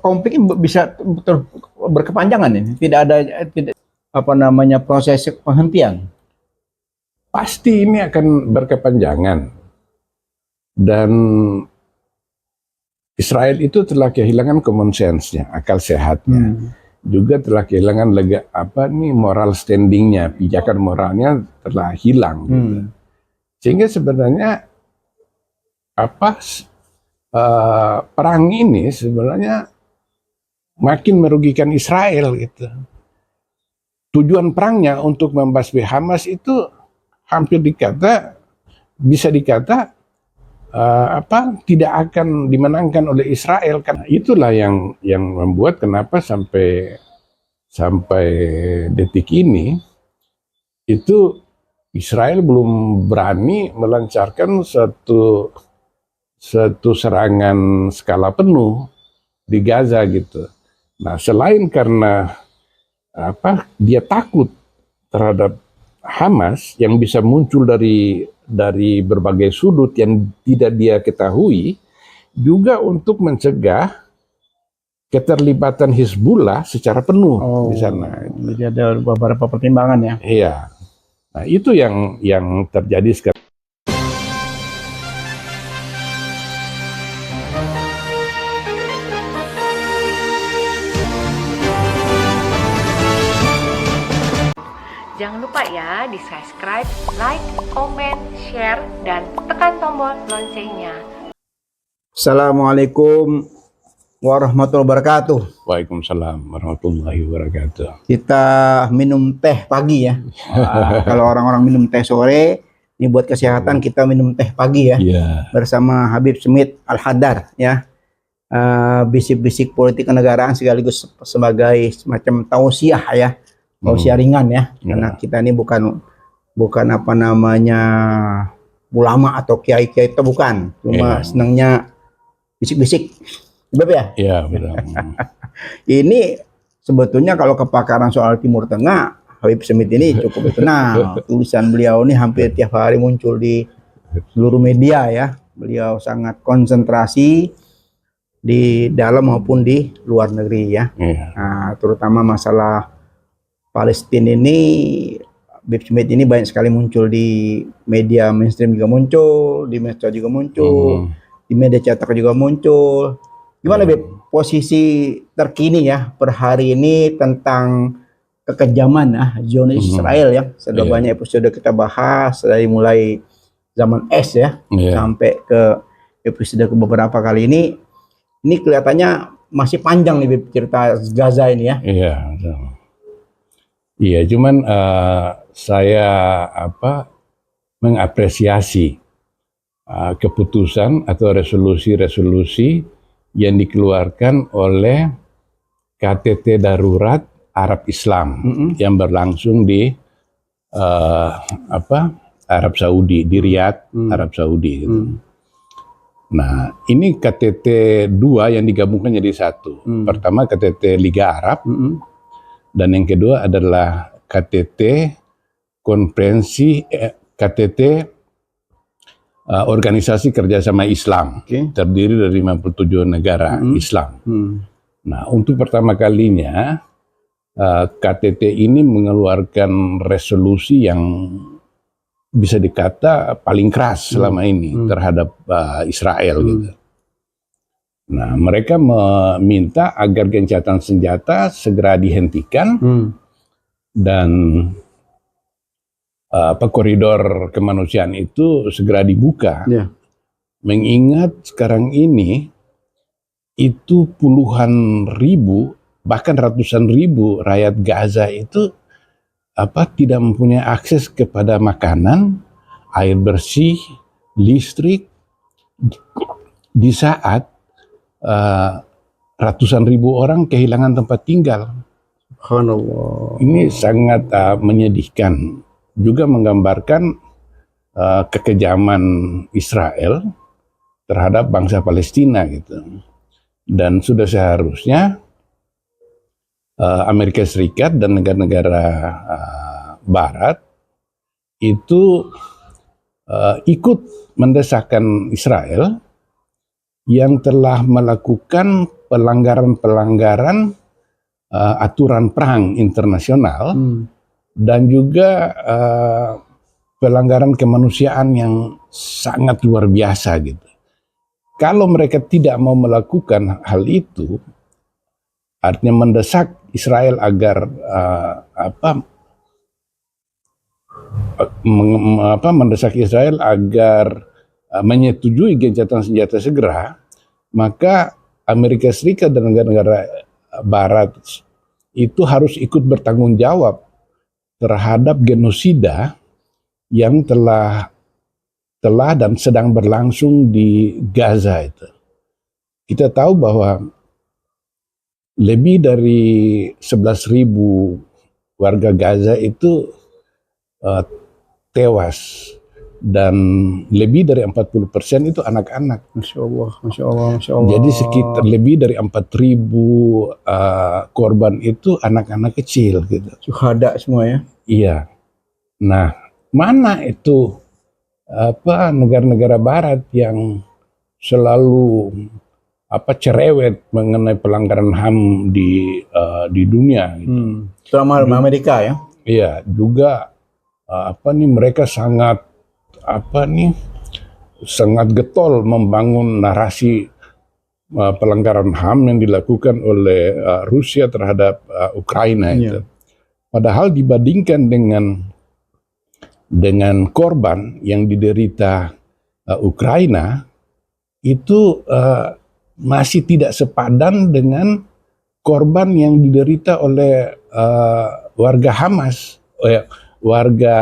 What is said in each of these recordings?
konflik ini bisa berkepanjangan ini. Tidak ada proses penghentian. Pasti ini akan berkepanjangan. Dan Israel itu telah kehilangan common sense-nya, akal sehatnya. Juga telah kehilangan moral standing-nya, pijakan moralnya telah hilang. Gitu. Sehingga sebenarnya perang ini sebenarnya makin merugikan Israel gitu. Tujuan perangnya untuk membasmi Hamas itu hampir bisa dikata tidak akan dimenangkan oleh Israel. Karena itulah yang membuat kenapa sampai detik ini itu Israel belum berani melancarkan satu serangan skala penuh di Gaza gitu. Nah, selain karena dia takut terhadap Hamas yang bisa muncul dari berbagai sudut yang tidak dia ketahui, juga untuk mencegah keterlibatan Hizbullah secara penuh di sana. Jadi ada beberapa pertimbangan ya. Iya. Nah, itu yang terjadi sekarang. Jangan lupa ya di-subscribe, like, comment, share, dan tekan tombol loncengnya. Assalamualaikum warahmatullahi wabarakatuh. Waalaikumsalam warahmatullahi wabarakatuh. Kita minum teh pagi ya. Kalau orang-orang minum teh sore, ini buat kesehatan kita minum teh pagi ya. Bersama Habib Smith Al-Haddad ya. Bisik-bisik politik kenegaraan sekaligus sebagai semacam tausiah ya. Tausiah ringan ya. Karena kita ini bukan ulama atau kiai-kiai itu bukan. Cuma senangnya bisik-bisik. Beb ya? Iya, betul. Ini sebetulnya kalau kepakaran soal Timur Tengah, Habib Smith ini cukup dikenal. Tulisan beliau ini hampir tiap hari muncul di seluruh media ya. Beliau sangat konsentrasi di dalam maupun di luar negeri ya. Nah, terutama masalah Palestina ini, Habib Smith ini banyak sekali muncul di media mainstream juga muncul, di medsos juga muncul, di media cetak juga muncul. Gimana Beb, posisi terkini ya per hari ini tentang kekejaman Zionis Israel ya. Sudah banyak episode kita bahas dari mulai zaman es ya sampai ke episode ke beberapa kali ini. Ini kelihatannya masih panjang nih Beb, cerita Gaza ini ya. Iya, cuman saya mengapresiasi keputusan atau resolusi-resolusi yang dikeluarkan oleh KTT Darurat Arab Islam yang berlangsung di Arab Saudi, di Riyadh, Arab Saudi gitu. Nah, ini KTT 2 yang digabungkan jadi satu. Pertama KTT Liga Arab, dan yang kedua adalah KTT Organisasi Kerjasama Islam, terdiri dari 57 negara Islam. Nah, untuk pertama kalinya KTT ini mengeluarkan resolusi yang bisa dikata paling keras selama ini terhadap Israel gitu. Nah, mereka meminta agar gencatan senjata segera dihentikan dan koridor kemanusiaan itu segera dibuka. Mengingat sekarang ini itu puluhan ribu, bahkan ratusan ribu rakyat Gaza itu tidak mempunyai akses kepada makanan, air bersih, listrik di saat ratusan ribu orang kehilangan tempat tinggal. Ini sangat menyedihkan, juga menggambarkan kekejaman Israel terhadap bangsa Palestina gitu. Dan sudah seharusnya Amerika Serikat dan negara-negara Barat itu ikut mendesakkan Israel yang telah melakukan pelanggaran-pelanggaran aturan perang internasional dan juga pelanggaran kemanusiaan yang sangat luar biasa gitu. Kalau mereka tidak mau melakukan hal itu, artinya mendesak Israel agar mendesak Israel agar menyetujui gencatan senjata segera, maka Amerika Serikat dan negara-negara Barat itu harus ikut bertanggung jawab terhadap genosida yang telah dan sedang berlangsung di Gaza itu. Kita tahu bahwa lebih dari 11.000 warga Gaza itu tewas dan lebih dari 40% itu anak-anak. Masya Allah, Masya Allah, Masya Allah. Jadi sekitar lebih dari 4.000 korban itu anak-anak kecil gitu. Syuhada semua ya. Iya. Nah, mana itu negara-negara Barat yang selalu cerewet mengenai pelanggaran HAM di dunia gitu. Terutama Amerika ya. Iya, juga mereka sangat sangat getol membangun narasi pelanggaran HAM yang dilakukan oleh Rusia terhadap Ukraina itu. Padahal dibandingkan dengan korban yang diderita Ukraina itu masih tidak sepadan dengan korban yang diderita oleh warga Hamas, warga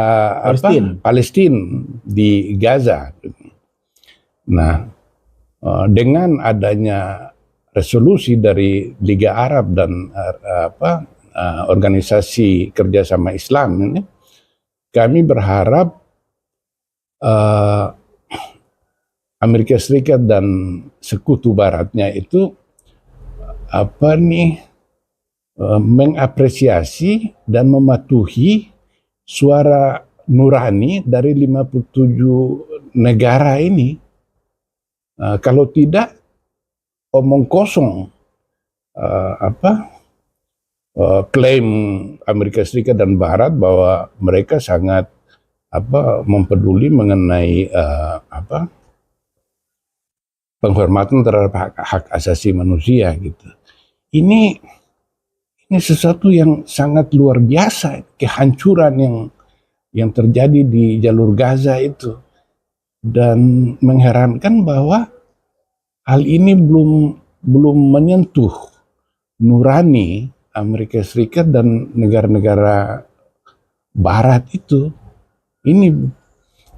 Palestina di Gaza. Nah, dengan adanya resolusi dari Liga Arab dan organisasi kerjasama Islam ini, kami berharap Amerika Serikat dan sekutu baratnya itu mengapresiasi dan mematuhi suara nurani dari 57 negara ini. Kalau tidak, omong kosong klaim Amerika Serikat dan Barat bahwa mereka sangat mempeduli mengenai penghormatan terhadap hak asasi manusia gitu. Ini sesuatu yang sangat luar biasa, kehancuran yang terjadi di jalur Gaza itu, dan mengherankan bahwa hal ini belum menyentuh nurani Amerika Serikat dan negara-negara Barat itu.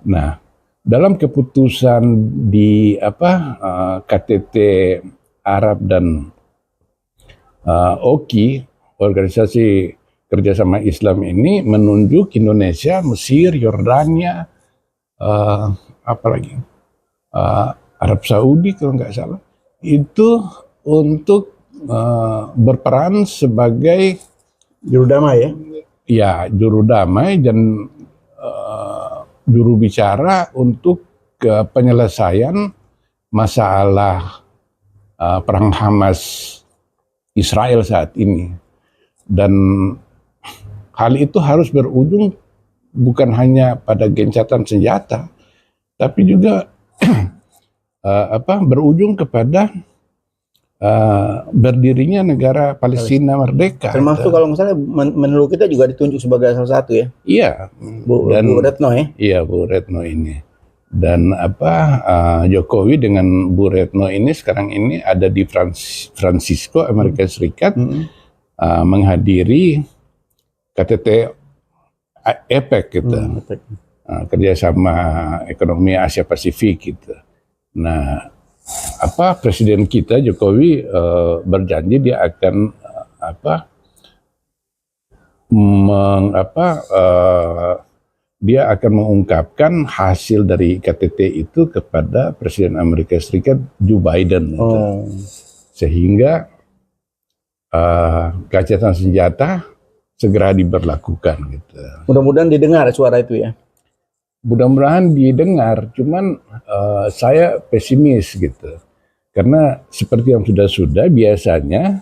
Nah, dalam keputusan di KTT Arab dan OKI, organisasi kerjasama Islam ini menunjuk Indonesia, Mesir, Yordania, Arab Saudi kalau nggak salah, itu untuk berperan sebagai juru damai ya? Ya, juru damai dan juru bicara untuk penyelesaian masalah perang Hamas Israel saat ini. Dan hal itu harus berujung bukan hanya pada gencatan senjata, tapi juga berujung kepada berdirinya negara Palestina merdeka. Termasuk kalau misalnya menurut kita juga ditunjuk sebagai salah satu ya. Iya. Bu Retno ya. Iya, Bu Retno ini. Dan Jokowi dengan Bu Retno ini sekarang ini ada di Francisco, Amerika Serikat, menghadiri KTT APEC gitu. Kerjasama ekonomi Asia Pasifik gitu. Nah, Presiden kita Jokowi berjanji dia akan dia akan mengungkapkan hasil dari KTT itu kepada Presiden Amerika Serikat Joe Biden gitu. Sehingga gencatan senjata segera diberlakukan gitu. Mudah-mudahan didengar suara itu ya. Mudah-mudahan didengar, cuman saya pesimis gitu. Karena seperti yang sudah biasanya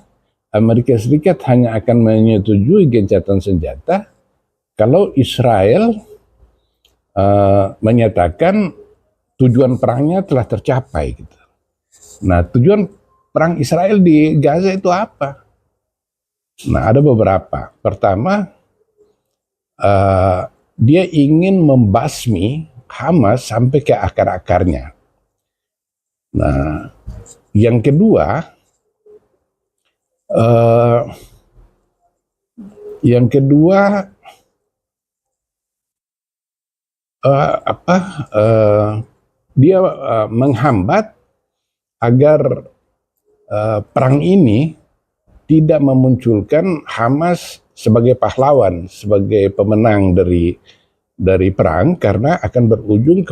Amerika Serikat hanya akan menyetujui gencatan senjata kalau Israel menyatakan tujuan perangnya telah tercapai gitu. Nah, tujuan perang Israel di Gaza itu apa? Nah, ada beberapa. Pertama, dia ingin membasmi Hamas sampai ke akar-akarnya. Nah, yang kedua, dia menghambat agar perang ini tidak memunculkan Hamas sebagai pahlawan, sebagai pemenang dari perang, karena akan berujung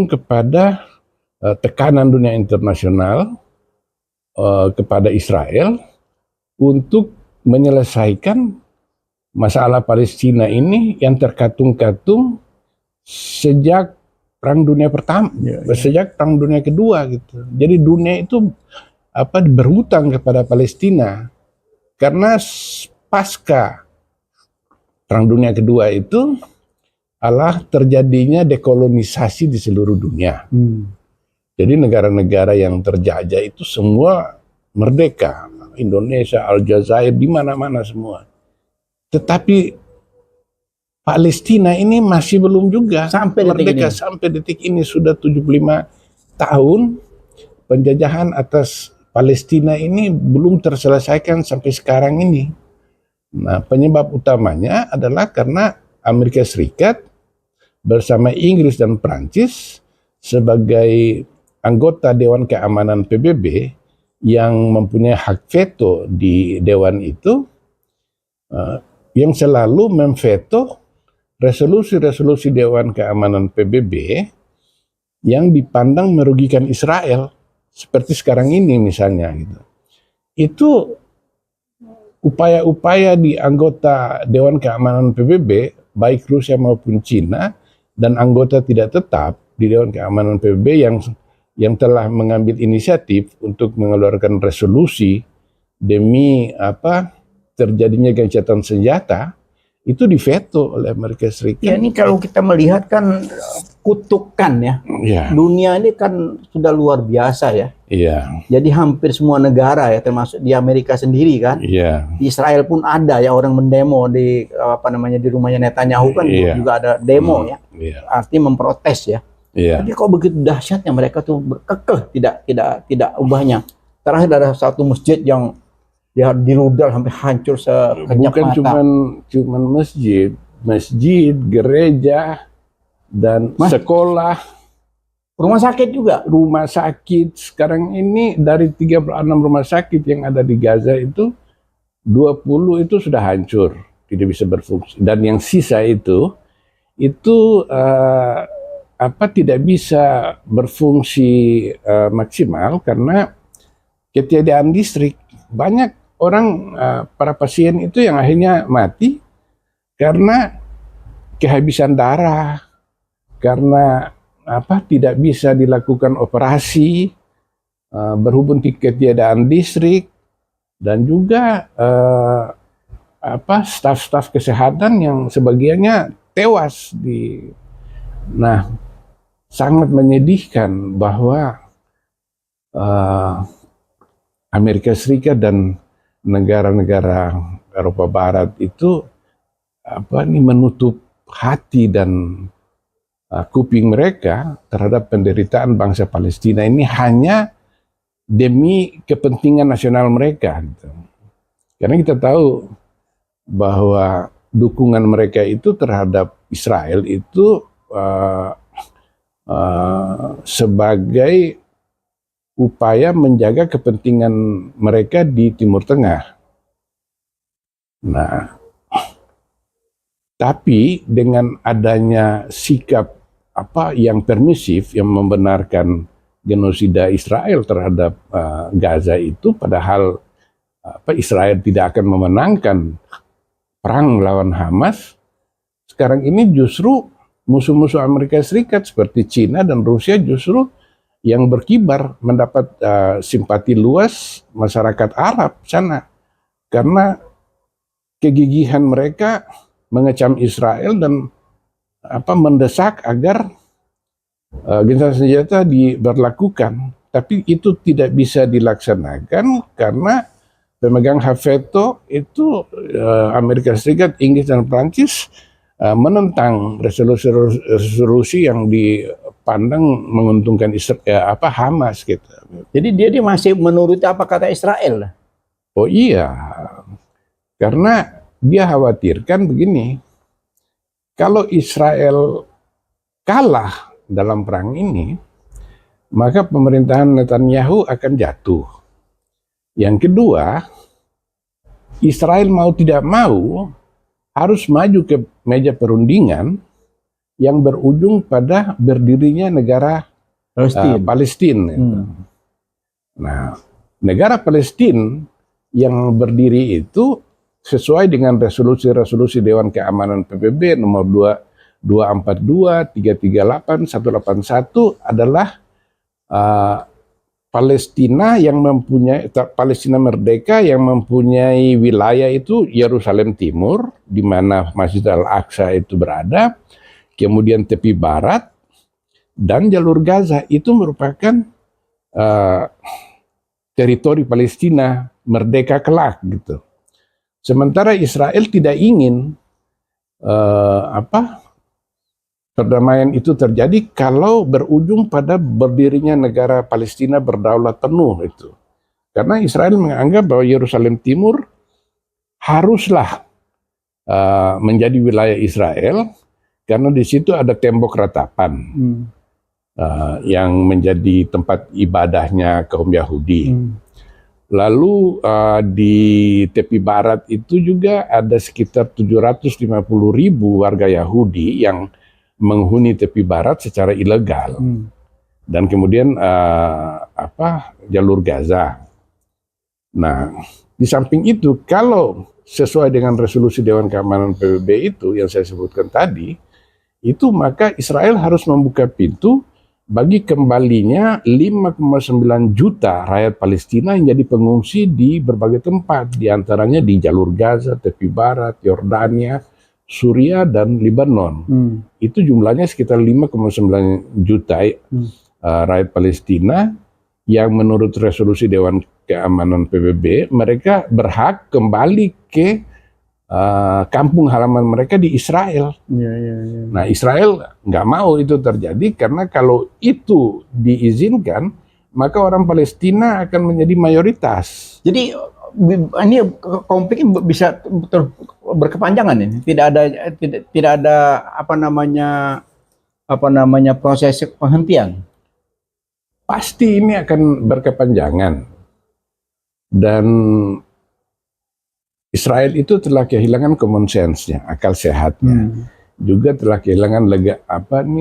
kepada tekanan dunia internasional kepada Israel untuk menyelesaikan masalah Palestina ini yang terkatung-katung sejak Perang Dunia Pertama, sejak Perang Dunia Kedua gitu. Jadi dunia itu berhutang kepada Palestina karena pasca Perang Dunia Kedua itu adalah terjadinya dekolonisasi di seluruh dunia. Jadi negara-negara yang terjajah itu semua merdeka, Indonesia, Aljazair, di mana-mana semua. Tetapi Palestina ini masih belum juga sampai merdeka sampai detik ini. Sudah 75 tahun penjajahan atas Palestina ini belum terselesaikan sampai sekarang ini. Nah, penyebab utamanya adalah karena Amerika Serikat bersama Inggris dan Prancis sebagai anggota Dewan Keamanan PBB yang mempunyai hak veto di Dewan itu, yang selalu memveto resolusi-resolusi Dewan Keamanan PBB yang dipandang merugikan Israel, seperti sekarang ini misalnya gitu. Itu upaya-upaya di anggota Dewan Keamanan PBB, baik Rusia maupun Cina, dan anggota tidak tetap di Dewan Keamanan PBB yang telah mengambil inisiatif untuk mengeluarkan resolusi demi terjadinya gencatan senjata, itu diveto oleh Amerika Serikat. Ya, ini kalau kita melihat kan kutukan ya. Dunia ini kan sudah luar biasa ya. Jadi hampir semua negara ya, termasuk di Amerika sendiri kan. Di Israel pun ada ya orang mendemo di di rumahnya Netanyahu kan juga ada demo ya. Artinya memprotes ya. Tapi kok begitu dahsyatnya mereka tuh berkekeh tidak ubahnya. Terakhir ada satu masjid yang dia dirudal sampai hancur sekejap mata. Bukan cuman masjid, gereja, dan sekolah. Rumah sakit juga. Rumah sakit sekarang ini dari 36 rumah sakit yang ada di Gaza itu 20 itu sudah hancur, tidak bisa berfungsi. Dan yang sisa itu tidak bisa berfungsi maksimal karena ketiadaan listrik. Banyak orang, para pasien itu yang akhirnya mati karena kehabisan darah, karena tidak bisa dilakukan operasi berhubung ketiadaan listrik, dan juga staf-staf kesehatan yang sebagiannya tewas Nah, sangat menyedihkan bahwa Amerika Serikat dan negara-negara Eropa Barat itu menutup hati dan kuping mereka terhadap penderitaan bangsa Palestina ini hanya demi kepentingan nasional mereka gitu. Karena kita tahu bahwa dukungan mereka itu terhadap Israel itu sebagai upaya menjaga kepentingan mereka di Timur Tengah. Nah, tapi dengan adanya sikap yang permisif, yang membenarkan genosida Israel terhadap Gaza itu, padahal Israel tidak akan memenangkan perang melawan Hamas, sekarang ini justru musuh-musuh Amerika Serikat seperti Cina dan Rusia justru yang berkibar mendapat simpati luas masyarakat Arab sana karena kegigihan mereka mengecam Israel dan mendesak agar gencatan senjata diberlakukan. Tapi itu tidak bisa dilaksanakan karena pemegang hak veto itu Amerika Serikat, Inggris, dan Prancis menentang resolusi yang dipandang menguntungkan Hamas gitu. Jadi dia masih menuruti apa kata Israel. Oh iya, karena dia khawatirkan begini, kalau Israel kalah dalam perang ini, maka pemerintahan Netanyahu akan jatuh. Yang kedua, Israel mau tidak mau harus maju ke meja perundingan yang berujung pada berdirinya negara Palestina. Nah, negara Palestina yang berdiri itu sesuai dengan resolusi-resolusi Dewan Keamanan PBB nomor 242, 338, 181 adalah Palestina merdeka yang mempunyai wilayah itu Yerusalem Timur, di mana Masjid Al-Aqsa itu berada, kemudian tepi barat, dan jalur Gaza itu merupakan teritori Palestina merdeka kelak gitu. Sementara Israel tidak ingin perdamaian itu terjadi kalau berujung pada berdirinya negara Palestina berdaulat penuh itu. Karena Israel menganggap bahwa Yerusalem Timur haruslah menjadi wilayah Israel karena di situ ada tembok ratapan yang menjadi tempat ibadahnya kaum Yahudi. Lalu di tepi barat itu juga ada sekitar 750.000 warga Yahudi yang menghuni tepi barat secara ilegal. Dan kemudian jalur Gaza. Nah, di samping itu kalau sesuai dengan resolusi Dewan Keamanan PBB itu yang saya sebutkan tadi, itu maka Israel harus membuka pintu bagi kembalinya 5,9 juta rakyat Palestina yang jadi pengungsi di berbagai tempat, diantaranya di jalur Gaza, tepi barat, Yordania, Suriah, dan Lebanon. Itu jumlahnya sekitar 5,9 juta rakyat Palestina yang menurut resolusi Dewan Keamanan PBB mereka berhak kembali ke kampung halaman mereka di Israel. Nah, Israel nggak mau itu terjadi karena kalau itu diizinkan maka orang Palestina akan menjadi mayoritas. Jadi ini konflik bisa berkepanjangan ini. Tidak ada proses penghentian. Pasti ini akan berkepanjangan. Dan Israel itu telah kehilangan common sense-nya, akal sehatnya. Juga telah kehilangan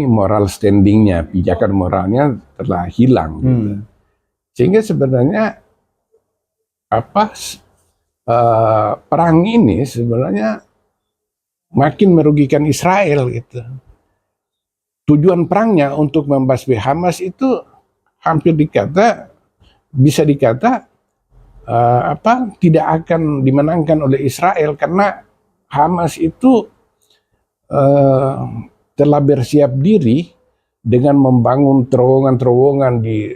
moral standing-nya, pijakan moralnya telah hilang. Gitu. Sehingga sebenarnya perang ini sebenarnya makin merugikan Israel gitu. Tujuan perangnya untuk membasmi Hamas itu hampir bisa dikata tidak akan dimenangkan oleh Israel karena Hamas itu telah bersiap diri dengan membangun terowongan-terowongan di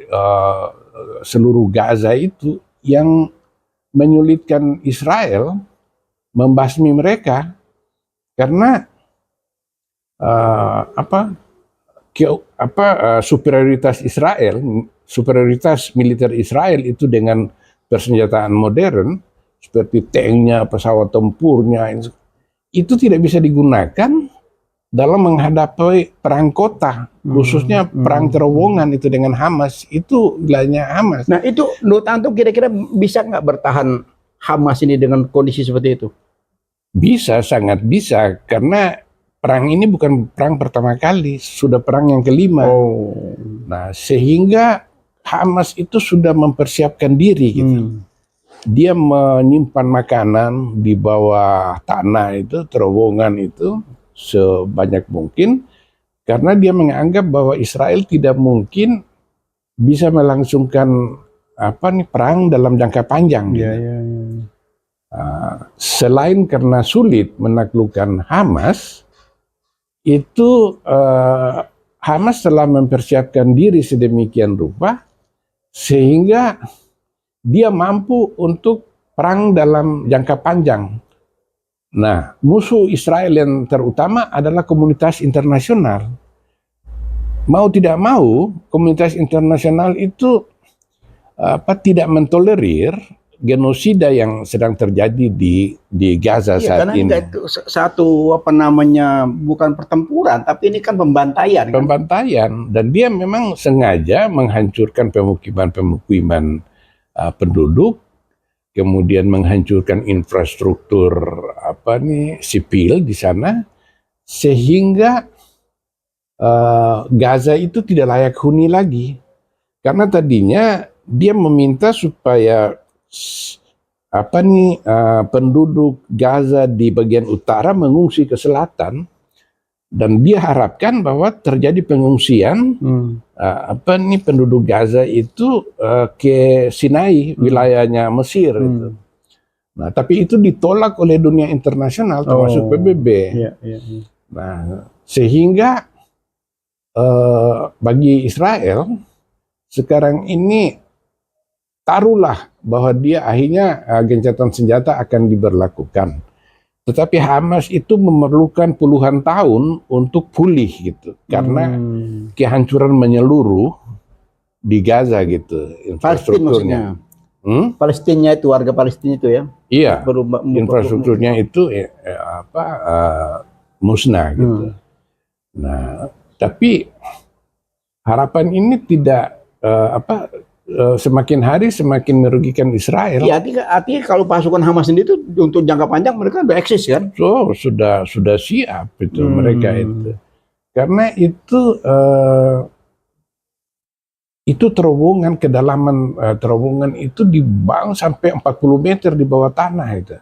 seluruh Gaza itu yang menyulitkan Israel membasmi mereka karena superioritas militer Israel itu dengan persenjataan modern seperti tanknya, pesawat tempurnya itu tidak bisa digunakan dalam menghadapi perang kota, khususnya perang terowongan itu dengan Hamas, itu wilayahnya Hamas. Nah itu menurut antum kira-kira bisa nggak bertahan Hamas ini dengan kondisi seperti itu? Bisa, sangat bisa, karena perang ini bukan perang pertama kali, sudah perang yang kelima. Nah sehingga Hamas itu sudah mempersiapkan diri gitu. Dia menyimpan makanan di bawah tanah itu, terowongan itu sebanyak mungkin karena dia menganggap bahwa Israel tidak mungkin bisa melangsungkan perang dalam jangka panjang. Iya, gitu. iya, iya. Selain karena sulit menaklukkan Hamas, itu Hamas telah mempersiapkan diri sedemikian rupa sehingga dia mampu untuk perang dalam jangka panjang. Nah, musuh Israel yang terutama adalah komunitas internasional. Mau tidak mau, komunitas internasional itu tidak mentolerir genosida yang sedang terjadi di Gaza Iya, saat karena ini. itu satu bukan pertempuran, tapi ini kan pembantaian. Kan? Pembantaian, dan dia memang sengaja menghancurkan pemukiman penduduk, kemudian menghancurkan infrastruktur sipil di sana, sehingga Gaza itu tidak layak huni lagi. Karena tadinya dia meminta supaya penduduk Gaza di bagian utara mengungsi ke selatan, dan dia harapkan bahwa terjadi pengungsian penduduk Gaza itu ke Sinai, wilayahnya Mesir itu. Nah, tapi itu ditolak oleh dunia internasional termasuk PBB. Iya, iya, iya. Nah, sehingga bagi Israel sekarang ini taruhlah bahwa dia akhirnya gencatan senjata akan diberlakukan. Tetapi Hamas itu memerlukan puluhan tahun untuk pulih gitu. Karena kehancuran menyeluruh di Gaza gitu, infrastrukturnya. Palestina itu, warga Palestina itu ya? Iya, infrastrukturnya itu musnah gitu. Nah, tapi harapan ini tidak semakin hari semakin merugikan Israel. Iya, artinya kalau pasukan Hamas sendiri itu untuk jangka panjang mereka udah eksis kan? So, sudah siap itu mereka itu. Karena itu terowongan, kedalaman terowongan itu dibangun sampai 40 meter di bawah tanah itu.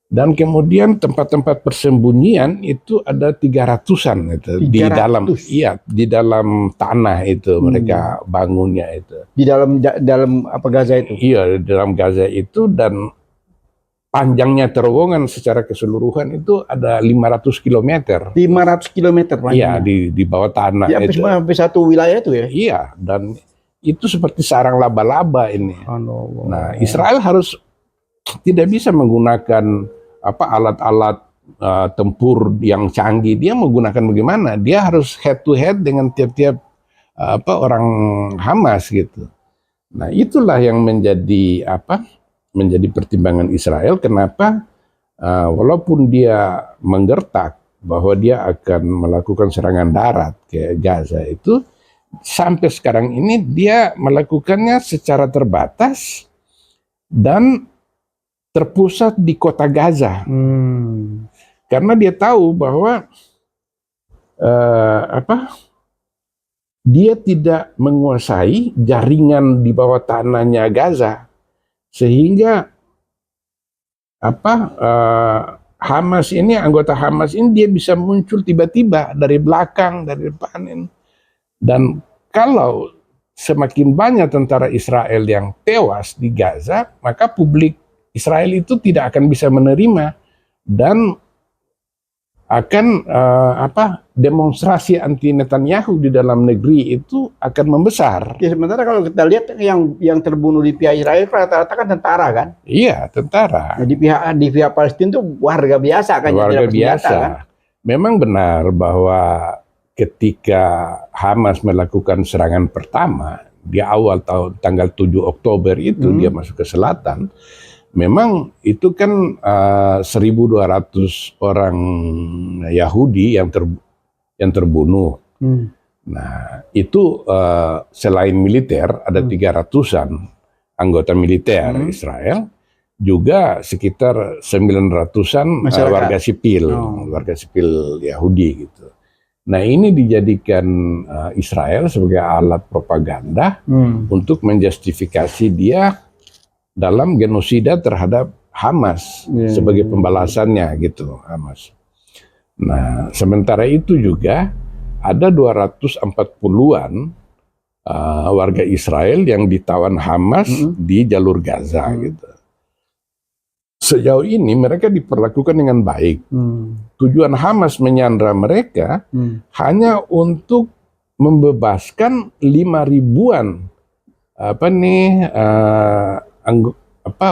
Dan kemudian tempat-tempat persembunyian itu ada 300-an itu 300? di dalam tanah itu mereka bangunnya itu. Di dalam Gaza itu? Iya, di dalam Gaza itu, dan panjangnya terowongan secara keseluruhan itu ada 500 km. 500 km Iya, panjangnya? di bawah tanah itu. Sampai satu wilayah itu ya? Iya, dan itu seperti sarang laba-laba ini. Nah, Israel harus tidak bisa menggunakan alat-alat tempur yang canggih. Dia menggunakan bagaimana? Dia harus head to head dengan tiap-tiap orang Hamas gitu. Nah, itulah yang menjadi pertimbangan Israel kenapa walaupun dia menggertak bahwa dia akan melakukan serangan darat ke Gaza itu, sampai sekarang ini dia melakukannya secara terbatas dan terpusat di kota Gaza. Karena dia tahu bahwa dia tidak menguasai jaringan di bawah tanahnya Gaza, sehingga anggota Hamas ini dia bisa muncul tiba-tiba dari belakang, dari depan. Dan kalau semakin banyak tentara Israel yang tewas di Gaza, maka publik Israel itu tidak akan bisa menerima, dan akan demonstrasi anti Netanyahu di dalam negeri itu akan membesar. Ya, sementara kalau kita lihat yang terbunuh di pihak Israel rata-rata kan tentara kan? Iya, tentara. Nah, di pihak Palestina itu warga biasa kan? Warga biasa. Kan? Memang benar bahwa ketika Hamas melakukan serangan pertama di awal tanggal 7 Oktober itu dia masuk ke selatan. Memang itu kan 1.200 orang Yahudi yang terbunuh. Nah, itu selain militer ada 300-an anggota militer Israel, juga sekitar 900-an warga sipil Yahudi gitu. Nah, ini dijadikan Israel sebagai alat propaganda untuk menjustifikasi dia dalam genosida terhadap Hamas sebagai pembalasannya gitu, Hamas. Nah, sementara itu juga ada 240-an warga Israel yang ditawan Hamas di jalur Gaza gitu. Sejauh ini mereka diperlakukan dengan baik. Tujuan Hamas menyandra mereka hanya untuk membebaskan 5.000-an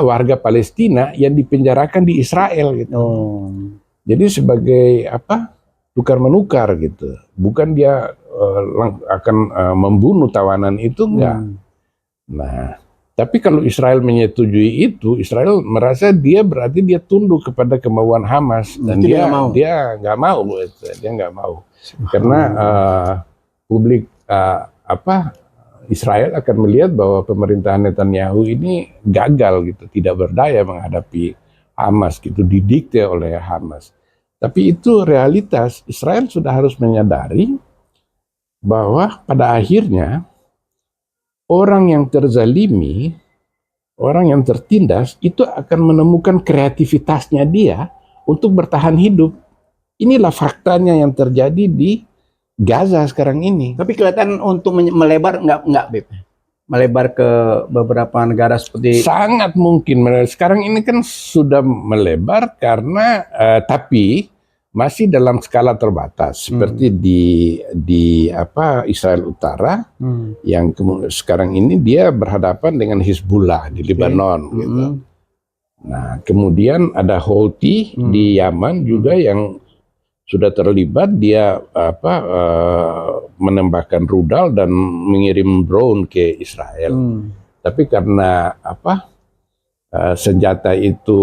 warga Palestina yang dipenjarakan di Israel gitu. Jadi sebagai tukar menukar gitu. Bukan dia akan membunuh tawanan itu, enggak. Nah, tapi kalau Israel menyetujui itu, Israel merasa berarti dia tunduk kepada kemauan Hamas dan dia nggak mau gitu. Dia nggak mau karena publik Israel akan melihat bahwa pemerintahan Netanyahu ini gagal gitu, tidak berdaya menghadapi Hamas gitu, didikte oleh Hamas. Tapi itu realitas. Israel sudah harus menyadari bahwa pada akhirnya orang yang terzalimi, orang yang tertindas itu akan menemukan kreativitasnya dia untuk bertahan hidup. Inilah faktanya yang terjadi di Gaza sekarang ini. Tapi kelihatan untuk melebar nggak Beb? Melebar ke beberapa negara seperti sangat mungkin. Sekarang ini kan sudah melebar karena tapi masih dalam skala terbatas seperti di Israel Utara yang sekarang ini dia berhadapan dengan Hizbullah di Lebanon gitu. Nah, kemudian ada Houthi di Yaman juga yang sudah terlibat, dia menembakkan rudal dan mengirim drone ke Israel. Tapi karena senjata itu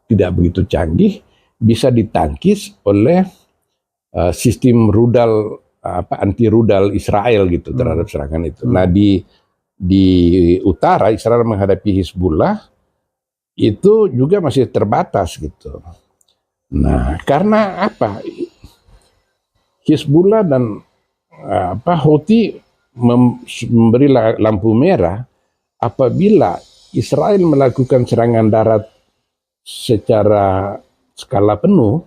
tidak begitu canggih, bisa ditangkis oleh sistem rudal anti rudal Israel gitu terhadap serangan itu. Nah, di utara Israel menghadapi Hizbullah itu juga masih terbatas gitu. Nah, karena Hizbullah dan Houthi memberi lampu merah apabila Israel melakukan serangan darat secara skala penuh,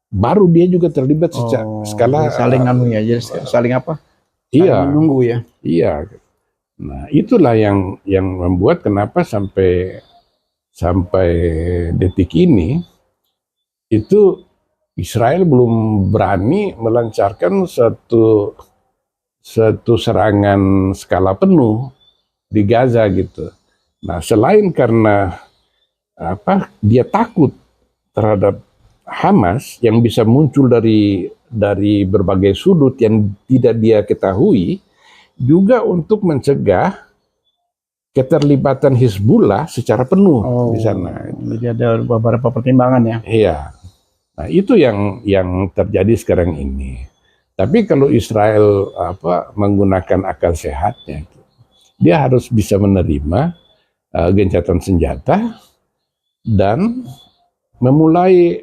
baru dia juga terlibat skala saling jadi saling iya, menunggu ya. Iya. Nah, itulah yang membuat kenapa sampai detik ini itu Israel belum berani melancarkan satu serangan skala penuh di Gaza gitu. Nah, selain karena dia takut terhadap Hamas yang bisa muncul dari berbagai sudut yang tidak dia ketahui, juga untuk mencegah keterlibatan Hizbullah secara penuh di sana. Jadi ada beberapa pertimbangan ya. Iya. Nah, itu yang terjadi sekarang ini. Tapi kalau Israel menggunakan akal sehatnya, dia harus bisa menerima gencatan senjata dan memulai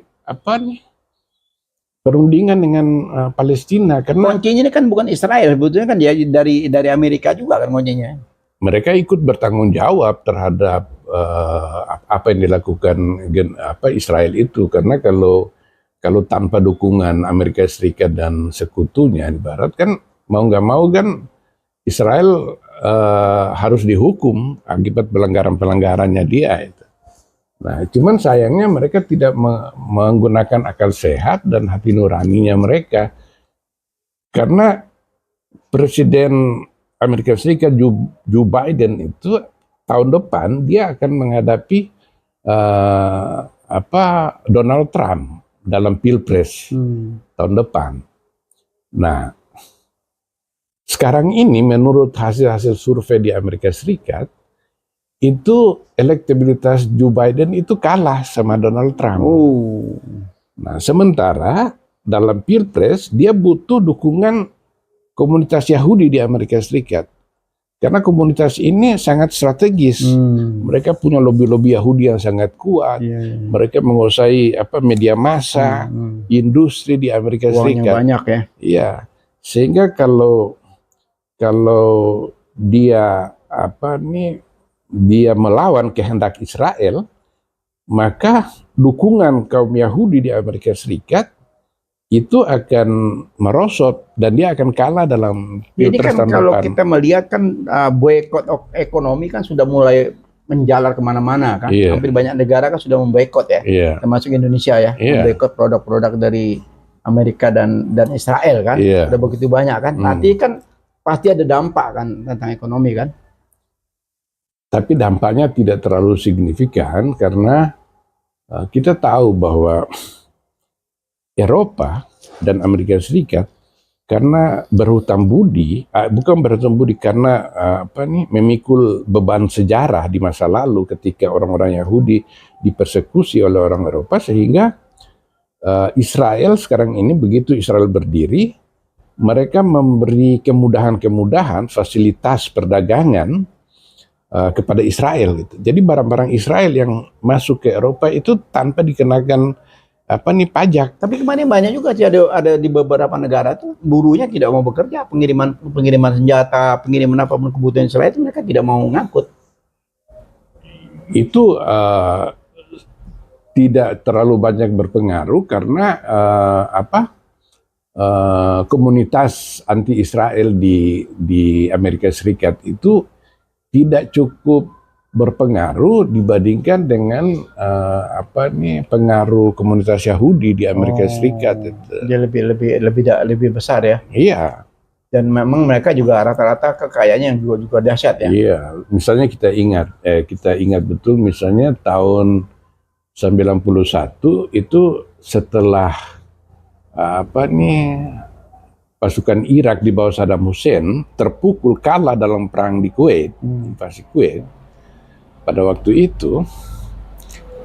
perundingan dengan Palestina, karena kuncinya ini kan bukan Israel, sebetulnya kan dia dari Amerika juga kan kuncinya. Mereka ikut bertanggung jawab terhadap apa yang dilakukan Israel itu, karena kalau tanpa dukungan Amerika Serikat dan sekutunya di Barat kan mau nggak mau kan Israel harus dihukum akibat pelanggaran-pelanggarannya dia itu. Nah, cuman sayangnya mereka tidak menggunakan akal sehat dan hati nuraninya mereka. Karena Presiden Amerika Serikat Joe Biden itu tahun depan dia akan menghadapi Donald Trump dalam Pilpres tahun depan. Nah, sekarang ini menurut hasil survei di Amerika Serikat itu elektabilitas Joe Biden itu kalah sama Donald Trump. Nah, sementara dalam Pilpres dia butuh dukungan komunitas Yahudi di Amerika Serikat. Karena komunitas ini sangat strategis. Mereka punya lobby-lobby Yahudi yang sangat kuat. Mereka menguasai media massa, industri di Amerika Serikat. Banyak ya. Iya. Sehingga kalau dia dia melawan kehendak Israel, maka dukungan kaum Yahudi di Amerika Serikat itu akan merosot dan dia akan kalah dalam Ini pilpres kan tahun kalau depan. kita melihat kan boykot ekonomi kan sudah mulai menjalar kemana-mana kan. Iya. Hampir banyak negara kan sudah memboikot ya, Iya, termasuk Indonesia ya, Iya. memboikot produk-produk dari Amerika dan Israel kan. Iya. Sudah begitu banyak kan. Nanti kan pasti ada dampak kan tentang ekonomi kan. tapi dampaknya tidak terlalu signifikan karena kita tahu bahwa Eropa dan Amerika Serikat karena berhutang budi, bukan berhutang budi karena memikul beban sejarah di masa lalu ketika orang-orang Yahudi dipersekusi oleh orang Eropa, sehingga Israel sekarang ini begitu Israel berdiri, mereka memberi kemudahan-kemudahan fasilitas perdagangan kepada Israel gitu. Jadi barang-barang Israel yang masuk ke Eropa itu tanpa dikenakan pajak. Tapi kemarin banyak juga sih ada di beberapa negara tuh buruhnya tidak mau bekerja, pengiriman senjata, pengiriman apapun kebutuhan Israel itu mereka tidak mau ngangkut. Itu tidak terlalu banyak berpengaruh karena komunitas anti Israel di Amerika Serikat itu tidak cukup berpengaruh dibandingkan dengan pengaruh komunitas Yahudi di Amerika Serikat. Dia lebih besar ya. Iya. Dan memang mereka juga rata-rata kekayaannya yang juga dahsyat ya. Iya, misalnya kita ingat betul misalnya tahun 91 itu setelah pasukan Irak di bawah Saddam Hussein terpukul kalah dalam perang di Kuwait, invasi Kuwait. Pada waktu itu,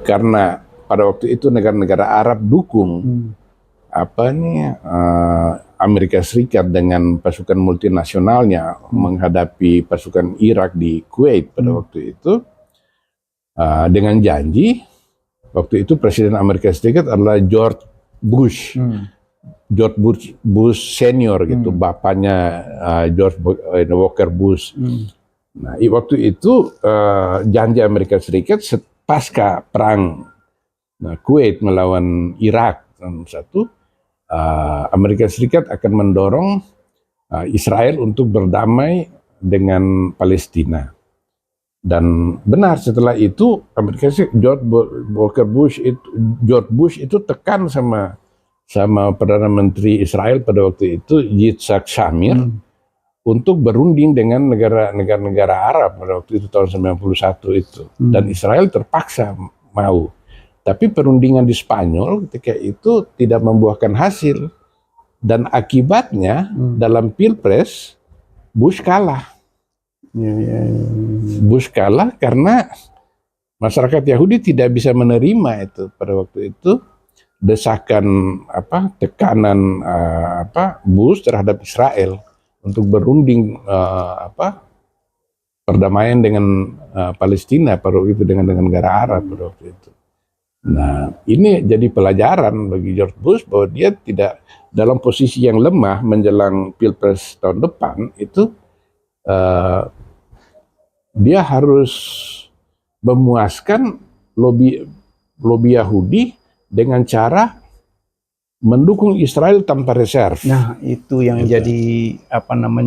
karena pada waktu itu negara-negara Arab dukung Amerika Serikat dengan pasukan multinasionalnya menghadapi pasukan Irak di Kuwait pada waktu itu, dengan janji waktu itu Presiden Amerika Serikat adalah George Bush. George Bush senior gitu, bapaknya George Walker Bush. Nah, waktu itu janji Amerika Serikat pasca perang Kuwait melawan Irak tahun 1, Amerika Serikat akan mendorong Israel untuk berdamai dengan Palestina. Dan benar setelah itu Amerika Serikat, George Bush itu tekan sama Perdana Menteri Israel pada waktu itu Yitzhak Shamir untuk berunding dengan negara-negara Arab pada waktu itu tahun 91 itu. Dan Israel terpaksa mau. Tapi perundingan di Spanyol ketika itu tidak membuahkan hasil. Dan akibatnya dalam Pilpres Bush kalah. Bush kalah karena masyarakat Yahudi tidak bisa menerima itu pada waktu itu desakan tekanan Bush terhadap Israel untuk berunding perdamaian dengan Palestina pada waktu itu dengan negara Arab pada waktu itu. Nah, ini jadi pelajaran bagi George Bush bahwa dia tidak dalam posisi yang lemah menjelang Pilpres tahun depan itu, dia harus memuaskan lobby Yahudi dengan cara mendukung Israel tanpa reserve. Nah, itu yang jadi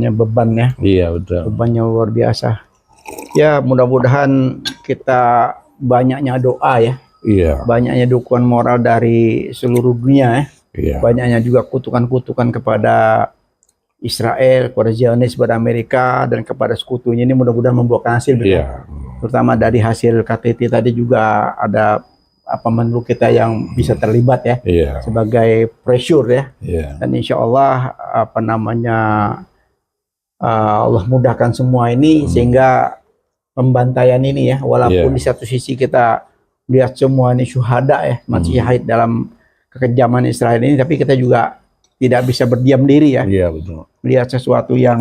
beban ya. Iya, betul. Bebannya luar biasa. Ya, mudah-mudahan kita banyaknya doa ya. Iya. Banyaknya dukungan moral dari seluruh dunia ya. Iya. Banyaknya juga kutukan-kutukan kepada Israel, kepada Zionis, kepada Amerika, dan kepada sekutunya ini mudah-mudahan membuahkan hasil. Iya. Terutama dari hasil KTT tadi juga ada menlu kita yang bisa terlibat ya, sebagai pressure ya. Dan insya Allah Allah mudahkan semua ini sehingga pembantaian ini ya, walaupun di satu sisi kita lihat semua ini syuhada ya, mati syahid dalam kekejaman Israel ini, tapi kita juga tidak bisa berdiam diri ya. Iya, betul. Lihat sesuatu yang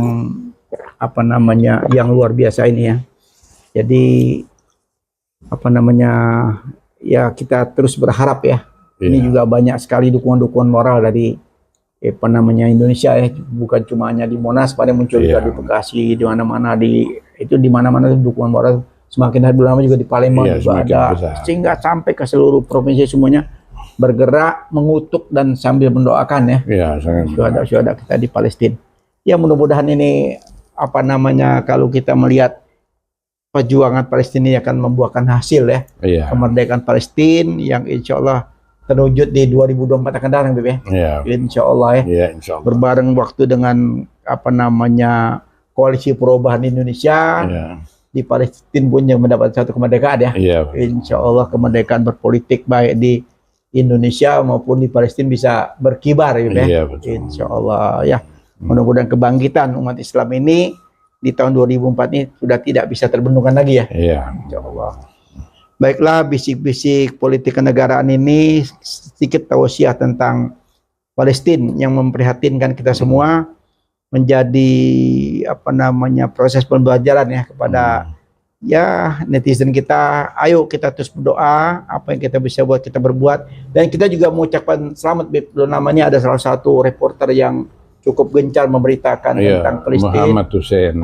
yang luar biasa ini ya. Jadi ya kita terus berharap ya. Ini juga banyak sekali dukungan-dukungan moral dari Indonesia ya, bukan cuma hanya di Monas, pada muncul juga di Bekasi, di mana-mana di mana-mana dukungan moral semakin hari berlama juga di Palembang juga ada besar. Sehingga sampai ke seluruh provinsi semuanya bergerak, mengutuk dan sambil mendoakan ya Ya, sangat. syuhada-syuhada kita di Palestina. Ya mudah-mudahan ini apa namanya, kalau kita melihat perjuangan Palestina akan membuahkan hasil ya. Iya. Kemerdekaan Palestina yang insya Allah terwujud di 2024 akan datang, Beb ya. Iya. Insya Allah ya. Iya, insya Allah. Berbareng waktu dengan apa namanya koalisi perubahan Indonesia Iya. di Palestina pun yang mendapat satu kemerdekaan ya. Iya. Insya Allah kemerdekaan berpolitik baik di Indonesia maupun di Palestina bisa berkibar ya, Beb ya. Iya, betul. Insya Allah ya. Mudah-mudahan kebangkitan umat Islam ini di tahun 2004 ini sudah tidak bisa terbendungkan lagi ya. Iya. Insya Allah. Baiklah, bisik-bisik politik kenegaraan ini sedikit tausiah tentang Palestina yang memprihatinkan kita semua, menjadi apa namanya proses pembelajaran ya kepada ya netizen kita. Ayo kita terus berdoa, apa yang kita bisa buat kita berbuat, dan kita juga mengucapkan selamat, Beb. Namanya ada salah satu reporter yang cukup gencar memberitakan tentang Palestina. Muhammad Hussein.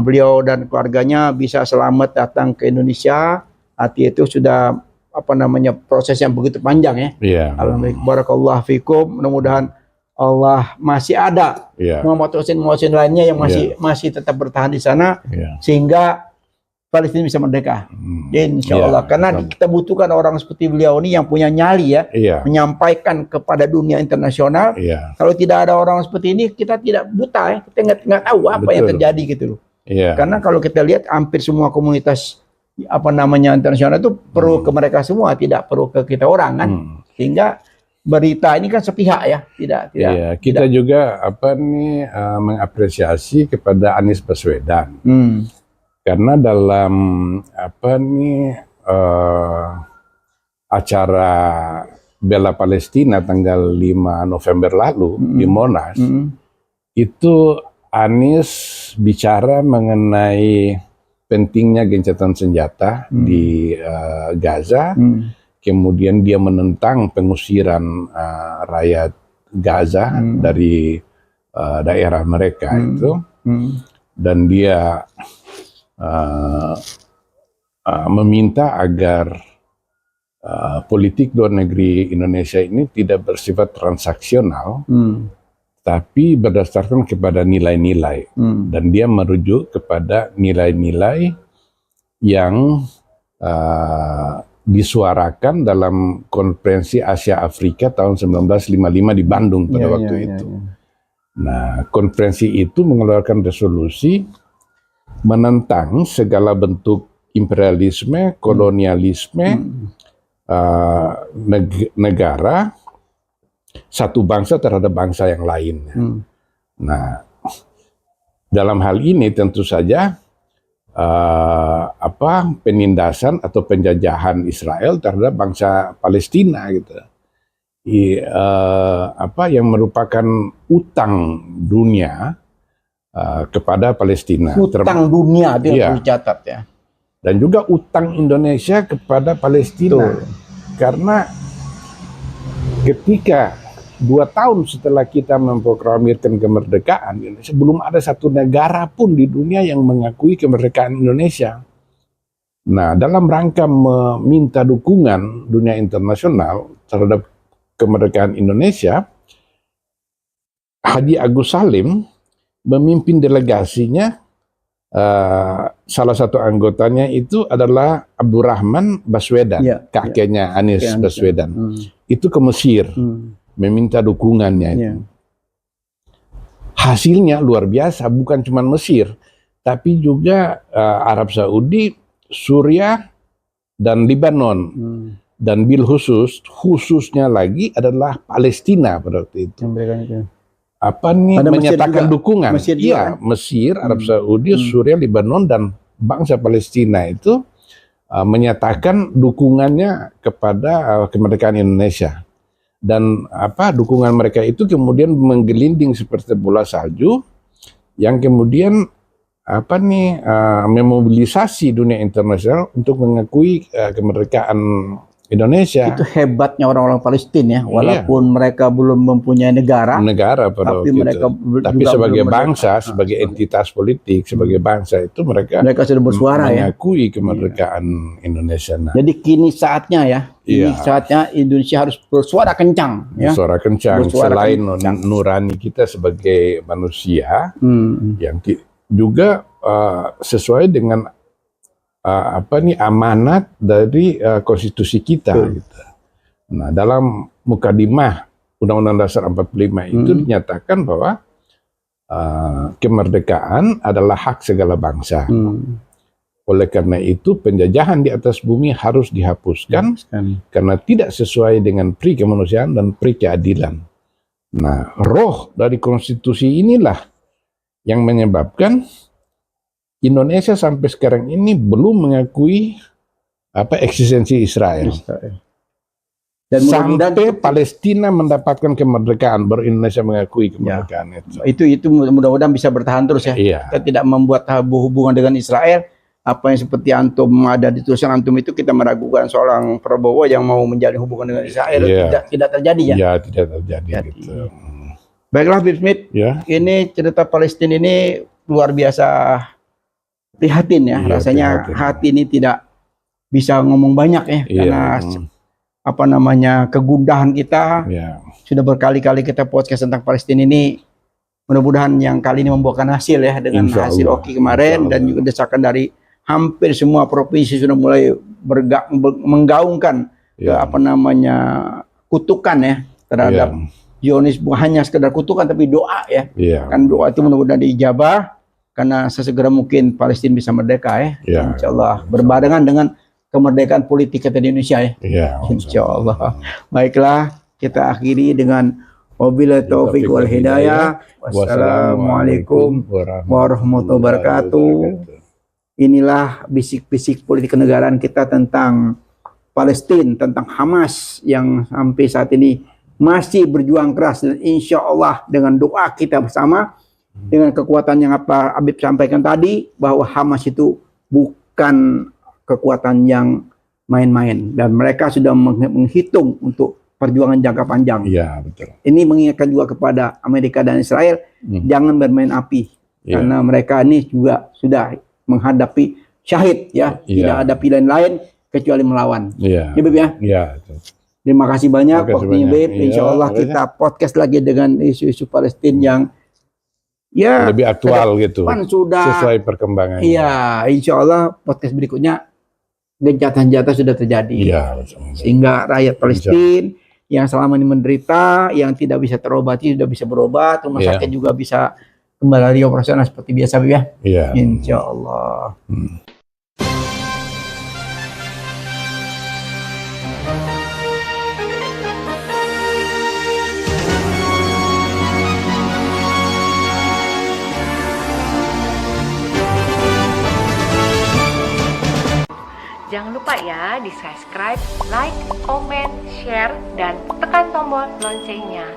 Beliau dan keluarganya bisa selamat datang ke Indonesia. Arti itu sudah apa namanya proses yang begitu panjang ya. Iya. Alhamdulillah, barakallahu fikum. Mudah-mudahan Allah masih ada Iya. Muhammad Hussein lainnya yang masih tetap bertahan di sana Iya. sehingga Palestina bisa merdeka. Insya Allah. Karena kita butuhkan orang seperti beliau ini yang punya nyali ya, Iya. menyampaikan kepada dunia internasional. Iya. Kalau tidak ada orang seperti ini, kita tidak buta ya, kita nggak tahu apa yang terjadi gitu loh. Iya. Karena kalau kita lihat hampir semua komunitas apa namanya internasional itu perlu ke mereka semua, tidak perlu ke kita orang kan. Sehingga berita ini kan sepihak ya, tidak. Iya, kita juga mengapresiasi kepada Anies Baswedan. Karena dalam acara Bela Palestina tanggal 5 November lalu di Monas, itu Anies bicara mengenai pentingnya gencatan senjata di Gaza, kemudian dia menentang pengusiran rakyat Gaza dari daerah mereka itu, dan dia meminta agar politik luar negeri Indonesia ini tidak bersifat transaksional, tapi berdasarkan kepada nilai-nilai, dan dia merujuk kepada nilai-nilai yang disuarakan dalam konferensi Asia Afrika tahun 1955 di Bandung pada waktu itu. Nah, konferensi itu mengeluarkan resolusi menentang segala bentuk imperialisme, kolonialisme, negara satu bangsa terhadap bangsa yang lain. Nah, dalam hal ini tentu saja penindasan atau penjajahan Israel terhadap bangsa Palestina gitu, yang merupakan utang dunia kepada Palestina. Utang dunia itu yang perlu dicatat ya. Dan juga utang Indonesia kepada Palestina. Karena ketika 2 tahun setelah kita memproklamirkan kemerdekaan Indonesia, belum ada satu negara pun di dunia yang mengakui kemerdekaan Indonesia. Nah, dalam rangka meminta dukungan dunia internasional terhadap kemerdekaan Indonesia, Haji Agus Salim memimpin delegasinya. Salah satu anggotanya itu adalah Abdurrahman Baswedan, kakeknya Anies Baswedan. Itu ke Mesir, meminta dukungannya itu. Hasilnya luar biasa, bukan cuma Mesir, tapi juga Arab Saudi, Suriah, dan Lebanon. Dan bil khususnya lagi adalah Palestina pada waktu itu. Menyatakan dukungan. Mesir, Arab Saudi, Suriah, Lebanon, dan bangsa Palestina itu menyatakan dukungannya kepada kemerdekaan Indonesia. Dan dukungan mereka itu kemudian menggelinding seperti bola salju yang kemudian memobilisasi dunia internasional untuk mengakui kemerdekaan Indonesia Itu hebatnya orang-orang Palestina ya, walaupun mereka belum mempunyai negara, pada tapi waktu mereka itu. Tapi juga sebagai belum merdeka. bangsa, sebagai entitas politik, sebagai bangsa itu mereka Sudah bersuara ya. mengakui kemerdekaan Indonesia. Nah, Jadi kini saatnya ya, ini Iya. saatnya Indonesia harus bersuara kencang ya. suara kencang Bersuara selain kencang. nurani kita sebagai manusia Hmm. yang juga sesuai dengan amanat dari konstitusi kita. Gitu. Nah, dalam mukadimah Undang-Undang Dasar 45 itu dinyatakan bahwa kemerdekaan adalah hak segala bangsa. Oleh karena itu penjajahan di atas bumi harus dihapuskan karena tidak sesuai dengan pri kemanusiaan dan pri keadilan. Nah, roh dari konstitusi inilah yang menyebabkan Indonesia sampai sekarang ini belum mengakui eksistensi Israel. Dan Sampai Palestina mendapatkan kemerdekaan, baru Indonesia mengakui kemerdekaan itu. Itu mudah-mudahan bisa bertahan terus ya. Iya. Kita tidak membuat hubungan dengan Israel. Apa yang seperti antum ada di tulisan antum itu, kita meragukan seorang Prabowo yang mau menjalin hubungan dengan Israel. Iya. Tidak terjadi ya. Ya, tidak terjadi gitu. Baiklah Habib Smith, Ya. ini cerita Palestina ini luar biasa prihatin ya. Iya, Rasanya prihatin. hati ini tidak bisa ngomong banyak ya. Karena kegundahan kita. Ya. Sudah berkali-kali kita podcast tentang Palestina ini. Mudah-mudahan yang kali ini membuahkan hasil ya, dengan Insya hasil Allah. Oki kemarin, dan juga desakan dari hampir semua provinsi sudah mulai menggaungkan kutukan ya terhadap Zionis, bukan hanya sekedar kutukan tapi doa ya. Kan doa itu mudah-mudahan diijabah karena sesegera mungkin Palestina bisa merdeka ya. Insya Allah berbarengan dengan kemerdekaan politik kita di Indonesia ya. Insya Allah. Baiklah, kita akhiri dengan wabillahi taufiq wal hidayah. Wassalamualaikum warahmatullahi wabarakatuh. Inilah bisik-bisik politik kenegaraan kita tentang Palestina, tentang Hamas yang sampai saat ini masih berjuang keras, dan insya Allah dengan doa kita bersama, dengan kekuatan yang apa Habib sampaikan tadi, bahwa Hamas itu bukan kekuatan yang main-main, dan mereka sudah menghitung untuk perjuangan jangka panjang. Iya, betul. Ini mengingatkan juga kepada Amerika dan Israel, jangan bermain api, karena mereka ini juga sudah menghadapi syahid ya. Tidak ada pilihan lain kecuali melawan. Iya. Ya Beb ya. Iya. Terima kasih banyak waktunya Beb. Insya Allah kita podcast lagi dengan isu-isu Palestina yang ya lebih aktual gitu. Sudah sesuai perkembangannya. Iya, insya Allah podcast berikutnya gencatan-gencatan sudah terjadi. Iya. Sehingga rakyat Palestina yang selama ini menderita, yang tidak bisa terobati sudah bisa berobat, rumah sakit juga bisa kembali operasional seperti biasa ya. Iya. Insya Allah. Jangan lupa ya di subscribe, like, comment, share, dan tekan tombol loncengnya.